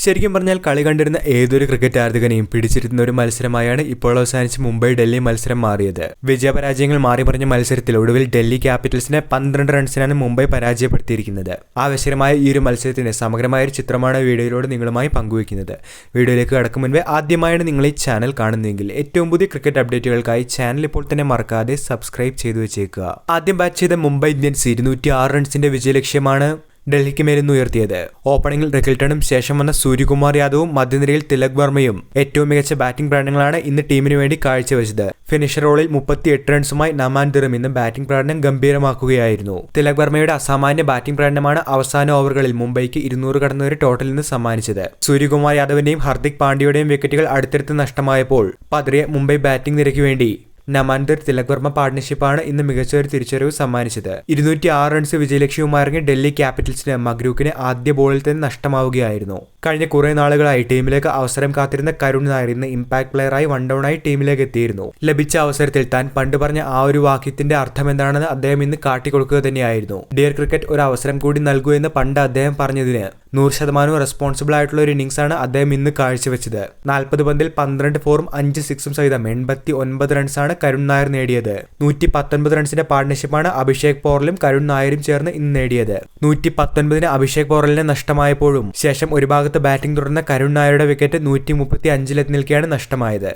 ശരിക്കും പറഞ്ഞാൽ കളി കണ്ടിരുന്ന ഏതൊരു ക്രിക്കറ്റ് ആരാധകനെയും പിടിച്ചിരുന്ന ഒരു മത്സരമായാണ് ഇപ്പോൾ അവസാനിച്ച് മുംബൈ ഡൽഹി മത്സരം മാറിയത്. വിജയപരാജയങ്ങൾ മാറി പറഞ്ഞ മത്സരത്തിൽ ഒടുവിൽ ഡൽഹി ക്യാപിറ്റൽസിനെ 12 റൺസിനാണ് മുംബൈ പരാജയപ്പെടുത്തിയിരിക്കുന്നത്. ആവേശകരമായ ഈ ഒരു മത്സരത്തിന്റെ സമഗ്രമായ ഒരു ചിത്രമാണ് വീഡിയോയിലൂടെ നിങ്ങളുമായി പങ്കുവയ്ക്കുന്നത്. വീഡിയോയിലേക്ക് കടക്കും മുൻപേ ആദ്യമായാണ് നിങ്ങൾ ഈ ചാനൽ കാണുന്നതെങ്കിൽ ഏറ്റവും പുതിയ ക്രിക്കറ്റ് അപ്ഡേറ്റുകൾക്കായി ചാനൽ ഇപ്പോൾ തന്നെ മറക്കാതെ സബ്സ്ക്രൈബ് ചെയ്തു വെച്ചേക്കുക. ആദ്യം ബാറ്റ് ചെയ്ത മുംബൈ ഇന്ത്യൻസ് 206 റൺസിന്റെ വിജയലക്ഷ്യമാണ് ഡൽഹിക്ക് മേലിന്ന് ഉയർത്തിയത്. ഓപ്പണിംഗിൽ റിക്കിൾട്ടണും ശേഷം വന്ന സൂര്യകുമാർ യാദവും മധ്യനിരയിൽ തിലക് വർമ്മയും ഏറ്റവും മികച്ച ബാറ്റിംഗ് പ്രകടനങ്ങളാണ് ഇന്ന് ടീമിന് വേണ്ടി കാഴ്ചവെച്ചത്. ഫിനിഷർ റോളിൽ 38 റൺസുമായി നമാൻ ദിറും ഇന്ന് ബാറ്റിംഗ് പ്രകടനം ഗംഭീരമാക്കുകയായിരുന്നു. തിലക് വർമ്മയുടെ അസാമാന്യ ബാറ്റിംഗ് പ്രകടനമാണ് അവസാന ഓവറുകളിൽ മുംബൈക്ക് 200 കടന്നൊരു ടോട്ടലിൽ നിന്ന് സമ്മാനിച്ചത്. സൂര്യകുമാർ യാദവിന്റെയും ഹർദിക് പാണ്ഡ്യയുടെയും വിക്കറ്റുകൾ അടുത്തടുത്ത് നഷ്ടമായപ്പോൾ പതിയെ മുംബൈ ബാറ്റിംഗ് നിരയ്ക്ക് വേണ്ടി നമാൻദർ തിലക് വർമ്മ പാർട്ട്ണർഷിപ്പാണ് ഇന്ന് മികച്ച ഒരു തിരിച്ചറിവ് സമ്മാനിച്ചത്. 206 റൺസ് വിജയലക്ഷ്യവുമായി ഇറങ്ങിയ ഡൽഹി ക്യാപിറ്റൽസിന് മഗ്രൂക്കിന് ആദ്യ ബോളിൽ തന്നെ നഷ്ടമാവുകയായിരുന്നു. കഴിഞ്ഞ കുറെ നാളുകളായി ടീമിലേക്ക് അവസരം കാത്തിരുന്ന കരുൺ നായർ ഇന്ന് ഇമ്പാക്ട് പ്ലെയറായി വൺ ഡൗണായി ടീമിലേക്ക് എത്തിയിരുന്നു. ലഭിച്ച അവസരത്തിൽ താൻ പണ്ട് പറഞ്ഞ ആ ഒരു വാക്യത്തിന്റെ അർത്ഥം എന്താണെന്ന് അദ്ദേഹം ഇന്ന് കാട്ടിക്കൊടുക്കുക തന്നെയായിരുന്നു. ഡിയർ ക്രിക്കറ്റ് ഒരു അവസരം കൂടി നൽകൂ എന്ന് പണ്ട് അദ്ദേഹം പറഞ്ഞതിന് 100% റെസ്പോൺസിബിൾ ആയിട്ടുള്ള ഒരു ഇന്നിംഗ്സ് ആണ് അദ്ദേഹം ഇന്ന് കാഴ്ചവെച്ചത്. 40 പന്തിൽ 12 ഫോറും 5 സിക്സും സഹിതം 89 റൺസാണ് കരുൺ നായർ നേടിയത്. 119 റൺസിന്റെ പാർട്ട്ണർഷിപ്പാണ് അഭിഷേക് പോറലും കരുൺ നായരും ചേർന്ന് ഇന്ന് നേടിയത്. 119 അഭിഷേക് പോറലിനെ നഷ്ടമായപ്പോഴും ശേഷം ഒരു ഭാഗത്ത് ബാറ്റിംഗ് തുടർന്ന കരുൺ നായരുടെ വിക്കറ്റ് 135 നിൽക്കെയാണ് നഷ്ടമായത്.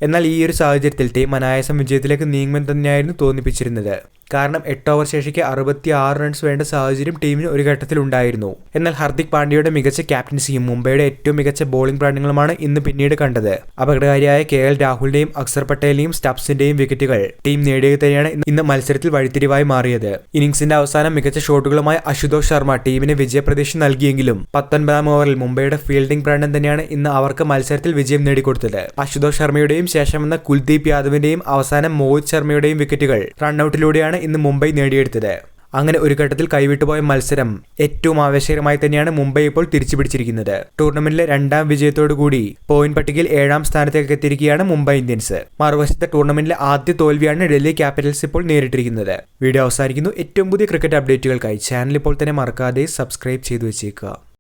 എന്നാൽ ഈ ഒരു സാഹചര്യത്തിൽ ടീം അനായാസം വിജയത്തിലേക്ക് നീങ്ങുമെന്ന് തന്നെയായിരുന്നു തോന്നിപ്പിച്ചിരുന്നത്. കാരണം 8 ഓവർ ശേഷിക്ക് 66 റൺസ് വേണ്ട സാഹചര്യം ടീമിന് ഒരു ഘട്ടത്തിൽ ഉണ്ടായിരുന്നു. എന്നാൽ ഹർദിക് പാണ്ഡ്യയുടെ മികച്ച ക്യാപ്റ്റൻസിയും മുംബൈയുടെ ഏറ്റവും മികച്ച ബോളിംഗ് പ്രകടനങ്ങളുമാണ് ഇന്ന് പിന്നീട് കണ്ടത്. അപകടകാരിയായ KL രാഹുലിന്റെയും അക്സർ പട്ടേലിന്റെയും സ്റ്റബ്സിന്റെയും വിക്കറ്റുകൾ ടീം നേടിയത് തന്നെയാണ് ഇന്ന് മത്സരത്തിൽ വഴിത്തിരിവായി മാറിയത്. ഇന്നിംഗ്സിന്റെ അവസാനം മികച്ച ഷോട്ടുകളുമായി അശുതോഷ് ശർമ്മ ടീമിന് വിജയപ്രതീക്ഷ നൽകിയെങ്കിലും 19ാം ഓവറിൽ മുംബൈയുടെ ഫീൽഡിംഗ് പ്രകടനം തന്നെയാണ് ഇന്ന് അവർക്ക് മത്സരത്തിൽ വിജയം നേടിക്കൊടുത്തത്. അശുതോഷ് ശർമ്മയുടെയും ശേഷം വന്ന കുൽദീപ് യാദവിന്റെയും അവസാനം മോഹിത് ശർമ്മയുടെയും വിക്കറ്റുകൾ റണ്ണൌട്ടിലൂടെയാണ് ഇന്ന് മുംബൈ നേടിയെടുത്തത്. അങ്ങനെ ഒരു ഘട്ടത്തിൽ കൈവിട്ടുപോയ മത്സരം ഏറ്റവും ആവേശകരമായി തന്നെയാണ് മുംബൈ ഇപ്പോൾ തിരിച്ചുപിടിച്ചിരിക്കുന്നത്. ടൂർണമെന്റിലെ 2ാം വിജയത്തോടുകൂടി പോയിന്റ് പട്ടികയിൽ 7ാം സ്ഥാനത്തേക്ക് എത്തിയിരിക്കുകയാണ് മുംബൈ ഇന്ത്യൻസ്. മറുവശത്തെ ടൂർണമെന്റിലെ ആദ്യ തോൽവിയാണ് ഡൽഹി ക്യാപിറ്റൽസ് ഇപ്പോൾ നേരിട്ടിരിക്കുന്നത്. വീഡിയോ അവസാനിക്കുന്നു. ഏറ്റവും പുതിയ ക്രിക്കറ്റ് അപ്ഡേറ്റുകൾക്കായി ചാനൽ ഇപ്പോൾ തന്നെ മറക്കാതെ സബ്സ്ക്രൈബ് ചെയ്തു വെച്ചേക്കുക.